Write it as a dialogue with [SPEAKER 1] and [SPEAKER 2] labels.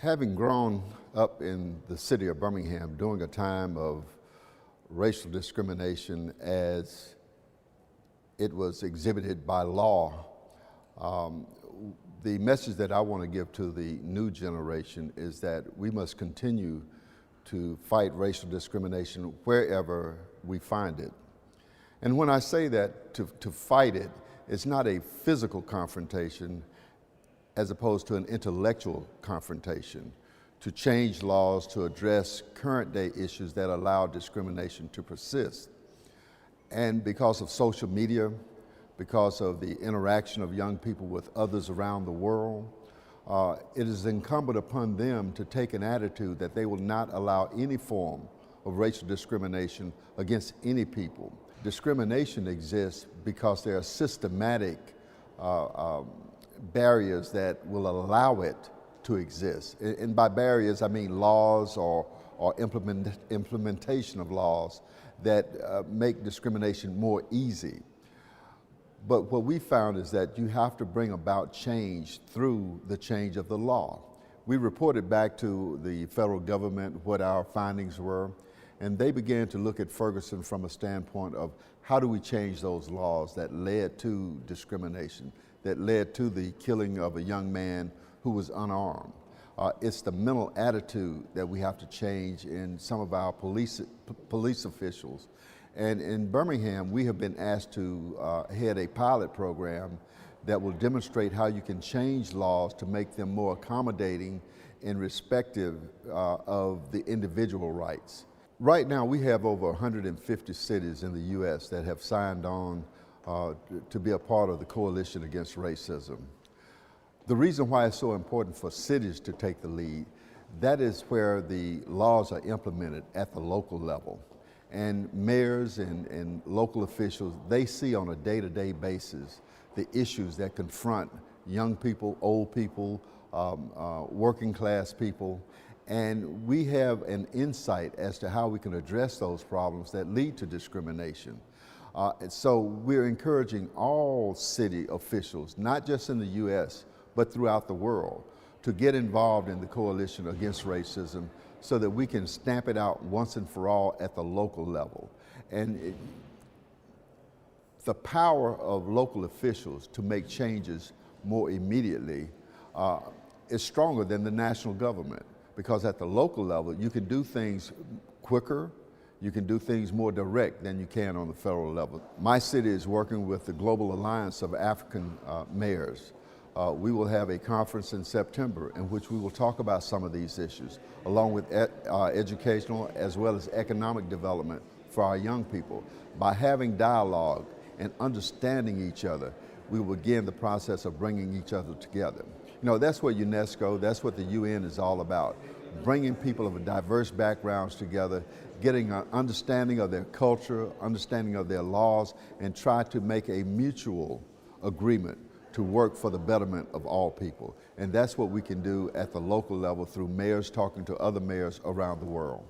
[SPEAKER 1] Having grown up in the city of Birmingham during a time of racial discrimination as it was exhibited by law, the message that I want to give to the new generation is that we must continue to fight racial discrimination wherever we find it. And when I say that, to fight it, it's not a physical confrontation as opposed to an intellectual confrontation, to change laws to address current day issues that allow discrimination to persist. And because of social media, because of the interaction of young people with others around the world, it is incumbent upon them to take an attitude that they will not allow any form of racial discrimination against any people. Discrimination exists because there are systematic barriers that will allow it to exist. And by barriers, I mean laws or implementation of laws that make discrimination more easy. But what we found is that you have to bring about change through the change of the law. We reported back to the federal government what our findings were, and they began to look at Ferguson from a standpoint of how do we change those laws that led to discrimination, that led to the killing of a young man who was unarmed. It's the mental attitude that we have to change in some of our police officials. And in Birmingham, we have been asked to head a pilot program that will demonstrate how you can change laws to make them more accommodating and respective of the individual rights. Right now, we have over 150 cities in the U.S. that have signed on to be a part of the Coalition Against Racism. The reason why it's so important for cities to take the lead, that is where the laws are implemented at the local level. And mayors and local officials, they see on a day-to-day basis the issues that confront young people, old people, working class people. And we have an insight as to how we can address those problems that lead to discrimination. So we're encouraging all city officials, not just in the U.S., but throughout the world, to get involved in the Coalition Against Racism so that we can stamp it out once and for all at the local level. And the power of local officials to make changes more immediately is stronger than the national government, because at the local level, you can do things quicker, you can do things more direct than you can on the federal level. My city is working with the Global Alliance of African Mayors. We will have a conference in September in which we will talk about some of these issues, along with educational as well as economic development for our young people. By having dialogue and understanding each other, we will begin the process of bringing each other together. You know, that's what UNESCO, that's what the UN is all about, bringing people of diverse backgrounds together, getting an understanding of their culture, understanding of their laws, and try to make a mutual agreement to work for the betterment of all people. And that's what we can do at the local level through mayors talking to other mayors around the world.